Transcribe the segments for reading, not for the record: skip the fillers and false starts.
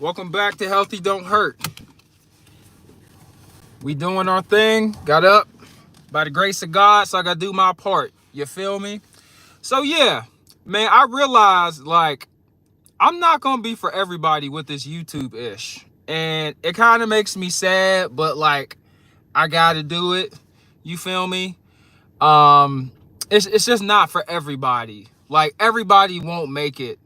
Welcome back to Healthy Don't Hurt. We doing our thing. Got up by the grace of God, so I gotta do my part. You feel me? So yeah, man, I realized like I'm not gonna be for everybody with this YouTube ish, and it kind of makes me sad, but like I gotta do it. You feel me? Um, it's just not for everybody. Like everybody won't make it.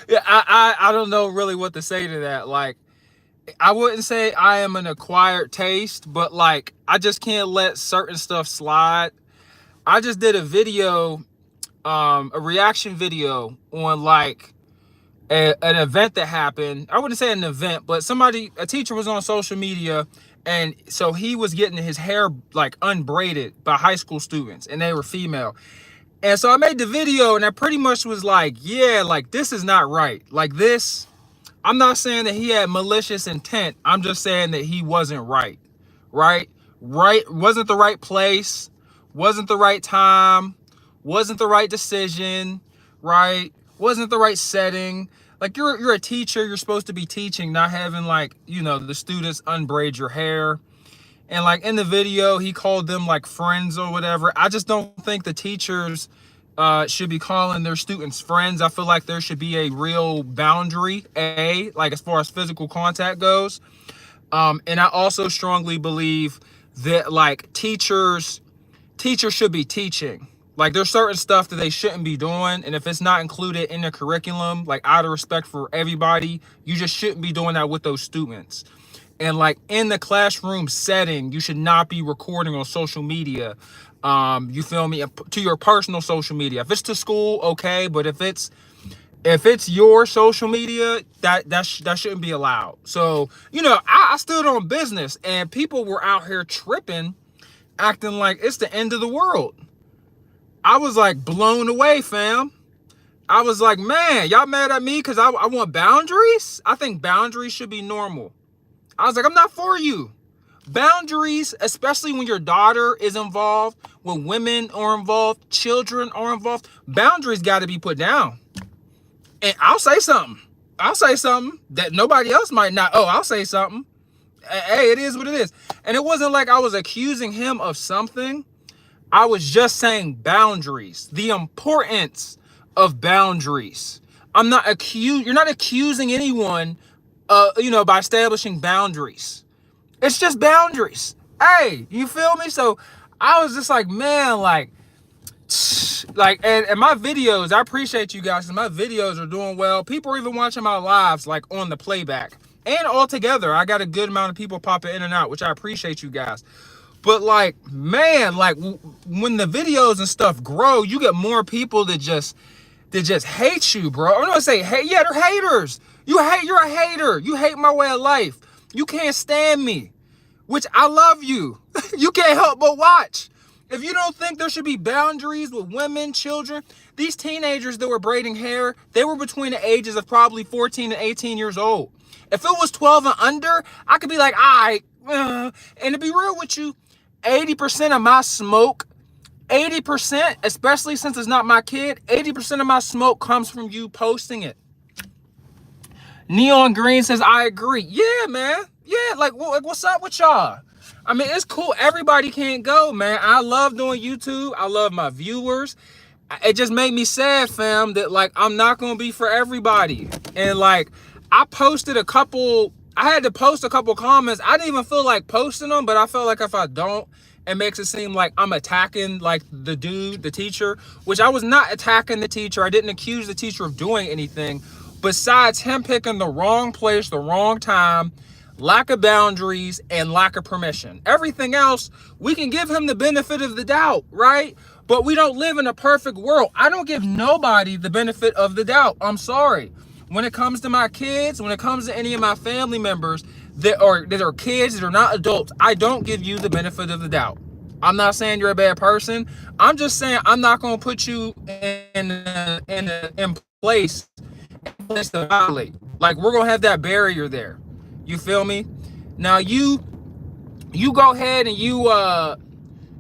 Yeah, I don't know really what to say to that. Like I wouldn't say I am an acquired taste, but like I just can't let certain stuff slide. I just did a video, a reaction video on like an event that happened. I wouldn't say an event, but a teacher was on social media, and so he was getting his hair like unbraided by high school students, and they were female. And so I made the video, and I pretty much was like, yeah, like this is not right. Like this, I'm not saying that he had malicious intent. I'm just saying that he wasn't right. Right? Right? Wasn't the right place, wasn't the right time, wasn't the right decision, right? Wasn't the right setting. Like you're a teacher, you're supposed to be teaching, not having like, the students unbraid your hair. And like in the video, he called them like friends or whatever. I just don't think the teachers should be calling their students friends. I feel like there should be a real boundary, like as far as physical contact goes. And I also strongly believe that like teachers should be teaching. Like there's certain stuff that they shouldn't be doing. And if it's not included in the curriculum, like out of respect for everybody, you just shouldn't be doing that with those students. And like in the classroom setting, you should not be recording on social media. You feel me? To your personal social media. If it's to school, okay. But if it's your social media, that shouldn't be allowed. So, I stood on business and people were out here tripping, acting like it's the end of the world. I was like blown away, fam. I was like, man, y'all mad at me because I want boundaries? I think boundaries should be normal. I was like, I'm not for you. Boundaries, especially when your daughter is involved, when women are involved, children are involved, boundaries got to be put down. And I'll say something. I'll say something that nobody else might not. Oh, I'll say something. Hey, it is what it is. And it wasn't like I was accusing him of something. I was just saying boundaries, the importance of boundaries. You're not accusing anyone, by establishing boundaries. It's just boundaries. Hey, you feel me? So I was just like, man, like, and my videos, I appreciate you guys, because my videos are doing well. People are even watching my lives, like, on the playback. And altogether, I got a good amount of people popping in and out, which I appreciate you guys. But, like, man, like, when the videos and stuff grow, you get more people that just hate you, bro. I'm gonna say, hey, yeah, they're haters. You're a hater. You hate my way of life. You can't stand me, which I love you. You can't help but watch. If you don't think there should be boundaries with women, children, these teenagers that were braiding hair, they were between the ages of probably 14 and 18 years old. If it was 12 and under, I could be like, all right. And to be real with you, 80% of my smoke, 80%, especially since it's not my kid, 80% of my smoke comes from you posting it. Neon Green says, I agree. Yeah, man. Yeah, like what's up with y'all? I mean, it's cool. Everybody can't go, man. I love doing YouTube. I love my viewers. It just made me sad, fam, that like I'm not gonna be for everybody. And like I had to post a couple comments. I didn't even feel like posting them, but I felt like if I don't, it makes it seem like I'm attacking like the teacher, which I was not attacking the teacher. I didn't accuse the teacher of doing anything besides him picking the wrong place, the wrong time, lack of boundaries, and lack of permission. Everything else, we can give him the benefit of the doubt, right? But we don't live in a perfect world. I don't give nobody the benefit of the doubt. I'm sorry. When it comes to my kids, when it comes to any of my family members that are kids, that are not adults, I don't give you the benefit of the doubt. I'm not saying you're a bad person. I'm just saying I'm not going to put you in place to violate. Like, we're going to have that barrier there. You feel me? Now you go ahead and you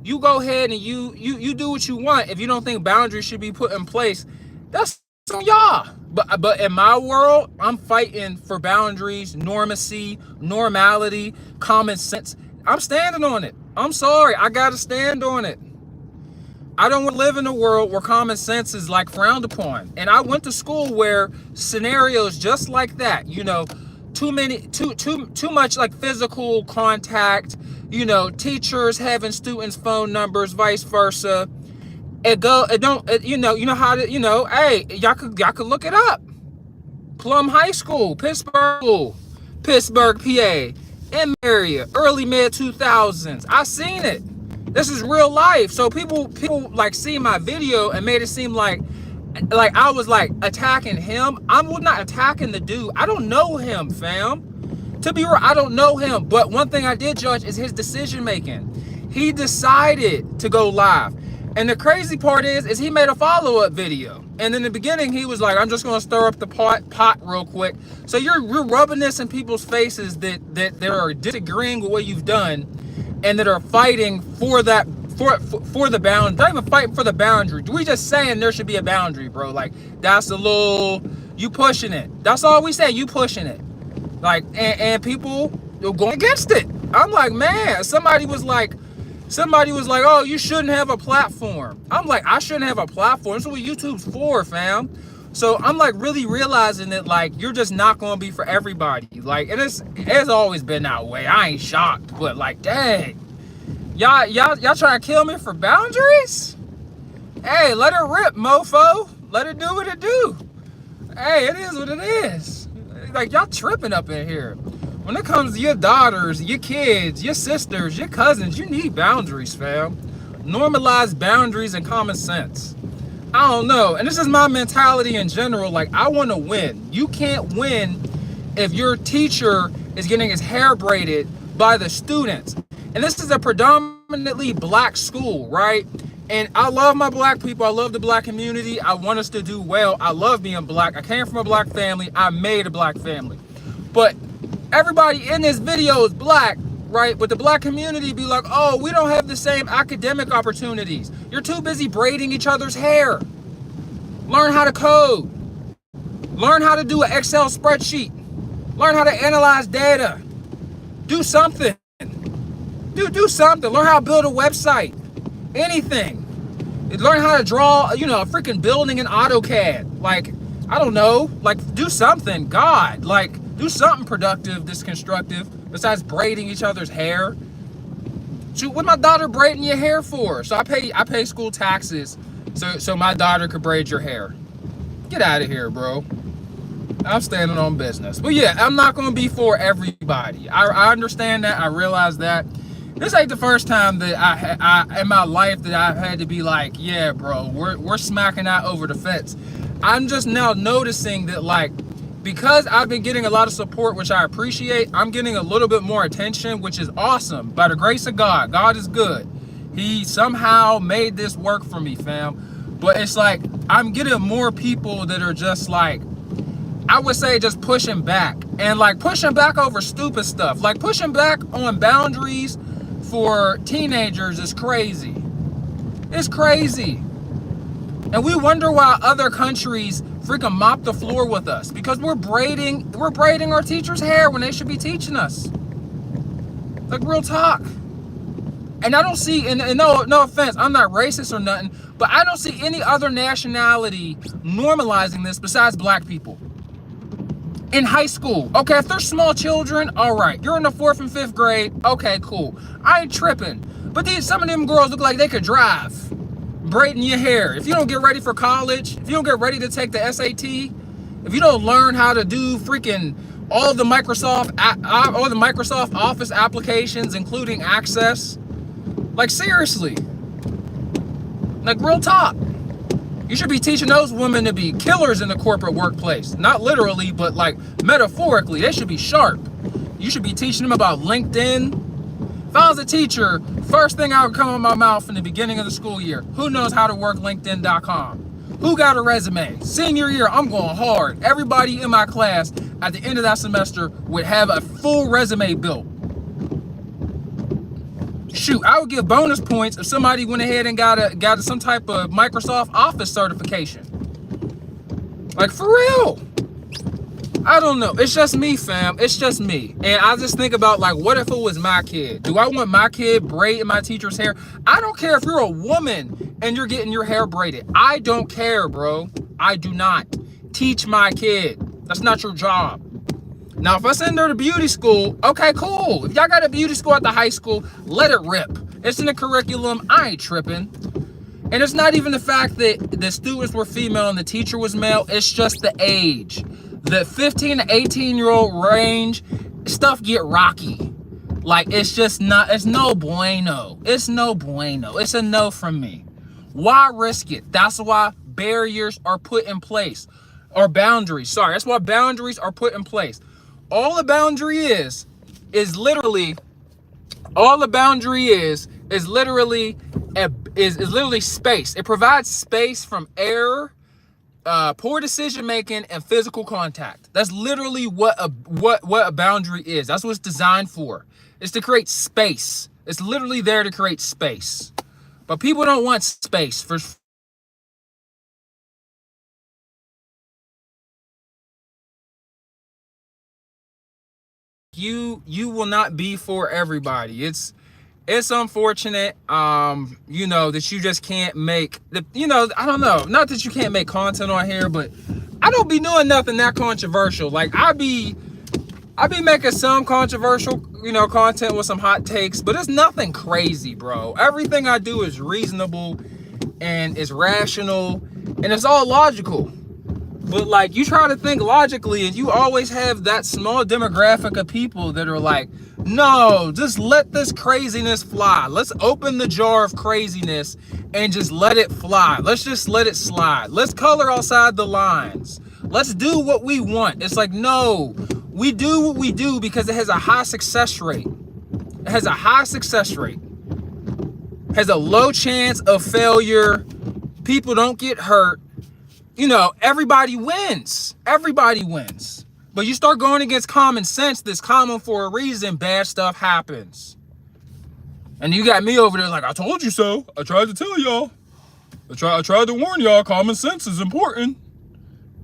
do what you want. If you don't think boundaries should be put in place, that's on y'all. But in my world, I'm fighting for boundaries, normacy, normality, common sense. I'm standing on it. I'm sorry, I gotta stand on it. I don't want to live in a world where common sense is like frowned upon. And I went to school where scenarios just like that, you know, too much like physical contact, you know, teachers having students' phone numbers, vice versa. You know how to, you know, hey, y'all could look it up. Plum High School, Pittsburgh, PA, in area, early mid 2000s. I seen it. This is real life. So people like see my video and made it seem like I was like attacking him. I'm not attacking the dude. I don't know him, fam. To be real, I don't know him. But one thing I did judge is his decision making. He decided to go live. And the crazy part is he made a follow-up video. And in the beginning, he was like, I'm just gonna stir up the pot real quick. So you're rubbing this in people's faces that are disagreeing with what you've done and that are fighting for that for the boundary. Not even fighting for the boundary. We just saying there should be a boundary, bro. Like, that's a little, you pushing it. That's all we say, you pushing it. Like, and people are going against it. I'm like, man, somebody was like, oh, you shouldn't have a platform. I'm like, I shouldn't have a platform. That's what YouTube's for, fam. So I'm like really realizing that like you're just not gonna be for everybody. Like, and it's always been that way. I ain't shocked, but like, dang, y'all trying to kill me for boundaries? Hey, let it rip, mofo. Let it do what it do. Hey, it is what it is. Like, y'all tripping up in here. When it comes to your daughters, your kids, your sisters, your cousins, you need boundaries, fam. Normalize boundaries and common sense. I don't know. And this is my mentality in general. Like, I want to win. You can't win if your teacher is getting his hair braided by the students. And this is a predominantly black school, right? And I love my black people. I love the black community. I want us to do well. I love being black. I came from a black family. I made a black family. But everybody in this video is black, right? But the black community be like, oh, we don't have the same academic opportunities. You're too busy braiding each other's hair. Learn how to code. Learn how to do an Excel spreadsheet. Learn how to analyze data. Do something. Do something. Learn how to build a website. Anything. Learn how to draw, you know, a freaking building in AutoCAD. Like, I don't know. Like, do something. God, like, do something productive, this constructive, besides braiding each other's hair. Shoot, what my daughter braiding your hair for? So I pay school taxes so my daughter could braid your hair. Get out of here, bro. I'm standing on business. But yeah, I'm not gonna be for everybody. I understand that. I realize that. This ain't the first time that I in my life that I've had to be like, yeah, bro, we're smacking that over the fence. I'm just now noticing that, like, because I've been getting a lot of support, which I appreciate, I'm getting a little bit more attention, which is awesome. By the grace of God, God is good. He somehow made this work for me, fam. But it's like, I'm getting more people that are just like, I would say just pushing back. And like pushing back over stupid stuff. Like pushing back on boundaries for teenagers is crazy. It's crazy. And we wonder why other countries freaking mop the floor with us, because we're braiding our teachers' hair when they should be teaching us. Like, real talk. And I don't see, and no offense, I'm not racist or nothing, but I don't see any other nationality normalizing this besides black people. In high school, okay, if they're small children, all right. You're in the 4th and 5th grade, okay, cool. I ain't tripping. But some of them girls look like they could drive. Braiding your hair. If you don't get ready for college, if you don't get ready to take the SAT, if you don't learn how to do freaking all the Microsoft Office applications, including Access, like, seriously, like, real talk. You should be teaching those women to be killers in the corporate workplace. Not literally, but like metaphorically. They should be sharp. You should be teaching them about LinkedIn. If I was a teacher, first thing I would come out of my mouth in the beginning of the school year, who knows how to work LinkedIn.com? Who got a resume? Senior year, I'm going hard. Everybody in my class at the end of that semester would have a full resume built. Shoot, I would give bonus points if somebody went ahead and got some type of Microsoft Office certification. Like, for real. I don't know. It's just me, fam. It's just me. And I just think about, like, what if it was my kid? Do I want my kid braiding my teacher's hair? I don't care if you're a woman and you're getting your hair braided. I don't care, bro. I do not. Teach my kid. That's not your job. Now, if I send her to beauty school, okay, cool. If y'all got a beauty school at the high school, let it rip. It's in the curriculum. I ain't tripping. And it's not even the fact that the students were female and the teacher was male. It's just the age. The 15 to 18-year-old range, stuff get rocky. Like, it's just not, it's no bueno. It's no bueno. It's a no from me. Why risk it? That's why barriers are put in place. Or boundaries, sorry. That's why boundaries are put in place. All the boundary is literally, literally space. It provides space from error, poor decision making, and physical contact. That's literally what a boundary is. That's what it's designed for. It's to create space. It's literally there to create space. But people don't want space for you. You will not be for everybody. It's unfortunate, you know, that you just can't make the, you know, I don't know, not that you can't make content on here, but I don't be doing nothing that controversial. Like, I be making some controversial, you know, content with some hot takes, but it's nothing crazy, bro. Everything I do is reasonable and is rational and it's all logical. But, like, you try to think logically and you always have that small demographic of people that are like, no, just let this craziness fly. Let's open the jar of craziness and just let it fly. Let's just let it slide. Let's color outside the lines. Let's do what we want. It's like, no, we do what we do because it has a high success rate. It has a high success rate. Has a low chance of failure. People don't get hurt. You know, everybody wins. Everybody wins. But you start going against common sense that's common for a reason, bad stuff happens. And you got me over there like, I told you so. I tried to tell y'all. I tried to warn y'all, common sense is important.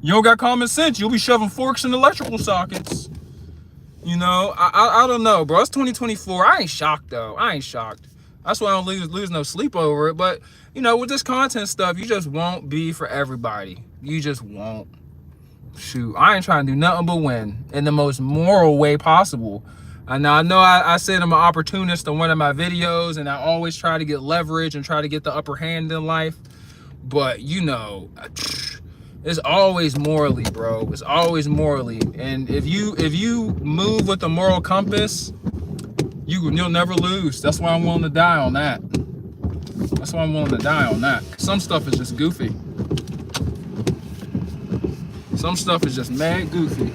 You don't got common sense, you'll be shoving forks in electrical sockets. You know, I don't know, bro. It's 2024. I ain't shocked, though. I ain't shocked. That's why I don't lose no sleep over it. But, you know, with this content stuff, you just won't be for everybody. You just won't. Shoot, I ain't trying to do nothing but win in the most moral way possible. And I know I said I'm an opportunist in one of my videos, and I always try to get leverage and try to get the upper hand in life. But, you know, it's always morally, bro. It's always morally. And if you move with the moral compass, you'll never lose. That's why I'm willing to die on that. That's why I'm willing to die on that. Some stuff is just goofy. Some stuff is just mad goofy.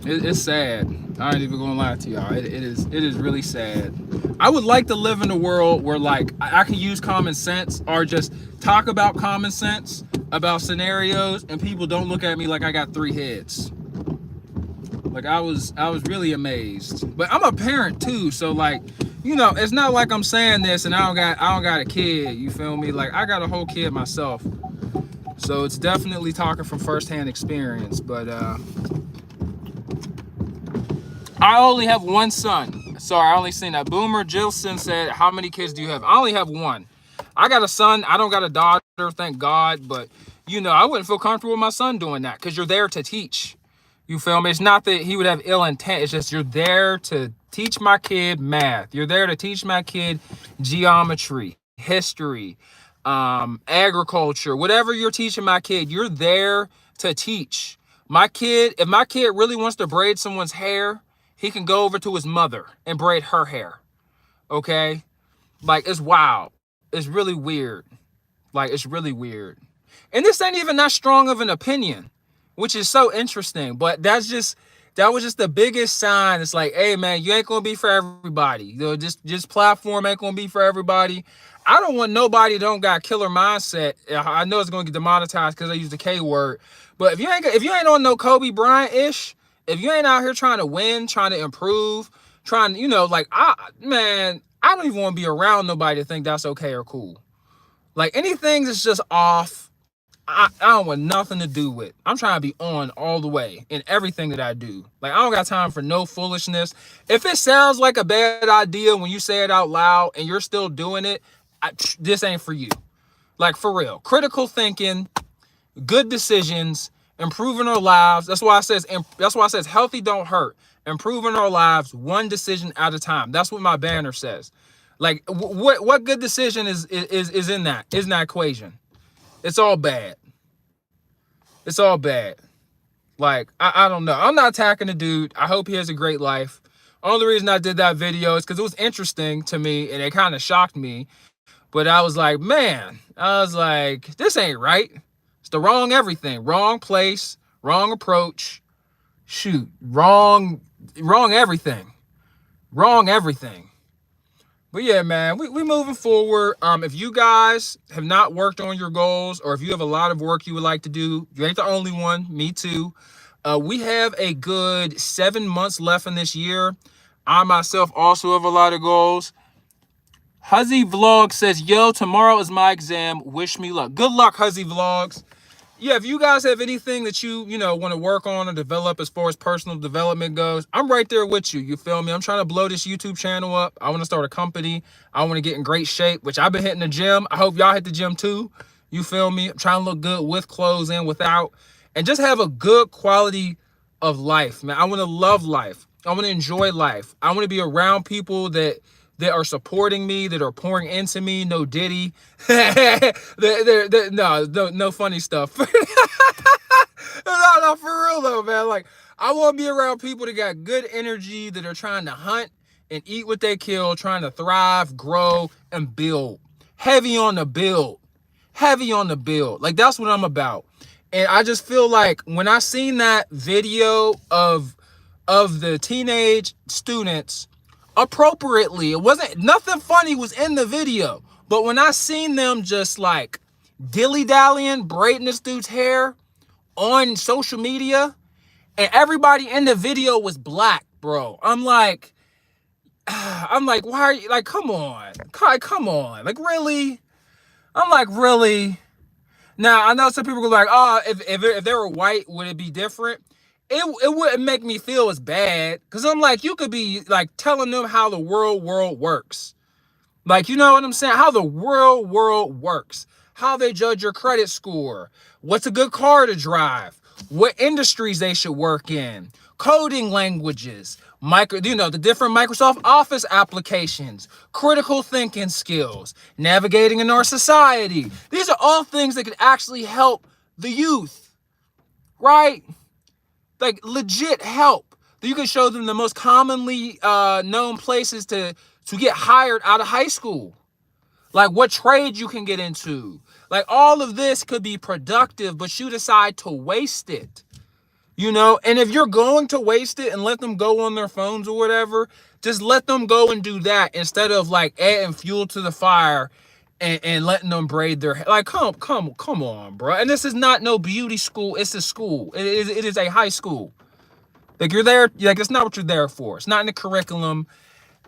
It's sad. I ain't even gonna lie to y'all. It is really sad. I would like to live in a world where, like, I can use common sense or just talk about common sense about scenarios and people don't look at me like I got 3 heads. Like, I was really amazed. But I'm a parent too, so, like, you know, it's not like I'm saying this and I don't got a kid, you feel me? Like, I got a whole kid myself. So it's definitely talking from firsthand experience. But I only have one son. Sorry, I only seen that. Boomer Gilson said, how many kids do you have? I only have one. I got a son. I don't got a daughter, thank God. But, you know, I wouldn't feel comfortable with my son doing that because you're there to teach. You feel me? It's not that he would have ill intent. It's just you're there to teach my kid math. You're there to teach my kid geometry, history, agriculture, whatever you're teaching my kid, you're there to teach. My kid, if my kid really wants to braid someone's hair, he can go over to his mother and braid her hair. Okay? Like, it's wild. It's really weird. Like, it's really weird. And this ain't even that strong of an opinion, which is so interesting. But that was just the biggest sign. It's like, hey, man, you ain't gonna be for everybody. You know, just platform ain't gonna be for everybody. I don't want nobody that don't got killer mindset. I know it's gonna get demonetized because I use the K word. But if you ain't on no Kobe Bryant ish, if you ain't out here trying to win, trying to improve, trying, you know, like, I don't even want to be around nobody to think that's okay or cool. Like, anything that's just off, I don't want nothing to do with. I'm trying to be on all the way in everything that I do. Like, I don't got time for no foolishness. If it sounds like a bad idea when you say it out loud and you're still doing it, this ain't for you. Like, for real. Critical thinking, good decisions, improving our lives. That's why it says healthy don't hurt. Improving our lives one decision at a time. That's what my banner says. Like, what good decision is in that equation? It's all bad. It's all bad. Like, I don't know. I'm not attacking the dude. I hope he has a great life. Only reason I did that video is because it was interesting to me and it kind of shocked me. But I was like, man, this ain't right. It's the wrong everything. Wrong place, wrong approach. Shoot, wrong everything. Wrong everything. But yeah, man, we moving forward. If you guys have not worked on your goals, or if you have a lot of work you would like to do, you ain't the only one. Me too. We have a good 7 months left in this year. I myself also have a lot of goals. Huzzy Vlog says, yo, tomorrow is my exam. Wish me luck. Good luck, Huzzy Vlogs. Yeah, if you guys have anything that you want to work on or develop as far as personal development goes, I'm right there with you. You feel me? I'm trying to blow this YouTube channel up. I want to start a company. I want to get in great shape, which I've been hitting the gym. I hope y'all hit the gym too. You feel me? I'm trying to look good with clothes and without, and just have a good quality of life, man. I want to love life. I want to enjoy life. I want to be around people that are supporting me, that are pouring into me. No Diddy. No funny stuff. No, for real though, man. Like, I want to be around people that got good energy, that are trying to hunt and eat what they kill, trying to thrive, grow, and build. Heavy on the build. Heavy on the build. Like, that's what I'm about. And I just feel like when I seen that video of the teenage students, appropriately, it wasn't, nothing funny was in the video, but when I seen them just like dilly-dallying, braiding this dude's hair on social media, and everybody in the video was black, bro, I'm like, why are you, like, come on, like, really? I'm like, really? Now, I know some people go like, oh, if they were white, would it be different? It wouldn't make me feel as bad, because I'm like, you could be like telling them how the world works. Like, you know what I'm saying? How the world works. How they judge your credit score. What's a good car to drive. What industries they should work in. Coding languages. The different Microsoft Office applications. Critical thinking skills. Navigating in our society. These are all things that could actually help the youth. Right? Like, legit help. You can show them the most commonly known places to get hired out of high school. Like, what trade you can get into. Like, all of this could be productive, but you decide to waste it. And if you're going to waste it and let them go on their phones or whatever, just let them go and do that instead of like adding fuel to the fire and letting them braid their hair. Like, come on, bro. And this is not no beauty school. It's a school. It is a high school. Like, you're there, like, it's not what you're there for. It's not in the curriculum.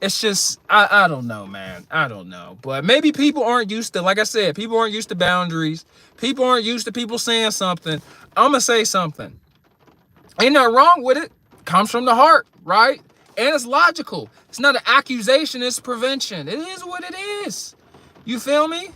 It's just, I don't know, man. I don't know. But maybe people aren't used to, like I said, people aren't used to boundaries. People aren't used to people saying something. I'm going to say something. Ain't nothing wrong with it. Comes from the heart, right? And it's logical. It's not an accusation, it's prevention. It is what it is. You feel me?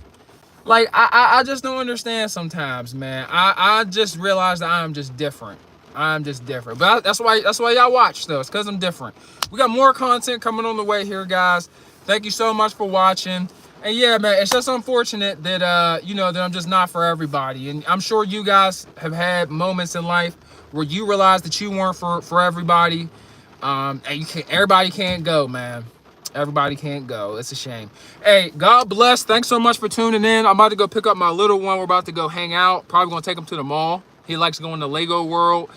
Like, I just don't understand sometimes, man. I just realized that I'm just different. I'm just different. But that's why y'all watch, though. It's because I'm different. We got more content coming on the way here, guys. Thank you so much for watching. And yeah, man, it's just unfortunate that, that I'm just not for everybody. And I'm sure you guys have had moments in life where you realize that you weren't for everybody. And everybody can't go, man. Everybody can't go. It's a shame. Hey, God bless. Thanks so much for tuning in. I'm about to go pick up my little one. We're about to go hang out. Probably gonna take him to the mall. He likes going to Lego World.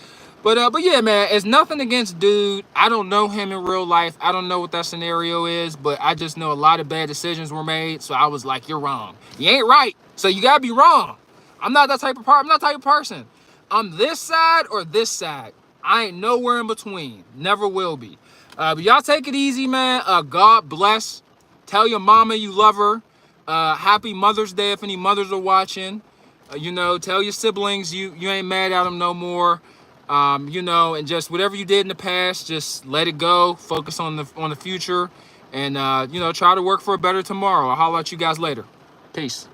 But yeah, man, it's nothing against dude. I don't know him in real life. I don't know what that scenario is, but I just know a lot of bad decisions were made. So I was like, you're wrong. You ain't right. So you gotta be wrong. I'm not that type of person. I'm not that type of person. I'm this side or this side. I ain't nowhere in between. Never will be. But y'all take it easy, man. God bless. Tell your mama you love her. Happy Mother's Day if any mothers are watching. You know, tell your siblings you ain't mad at them no more. You know, and just whatever you did in the past, just let it go. Focus on the future, and you know, try to work for a better tomorrow. I'll holler at you guys later. Peace.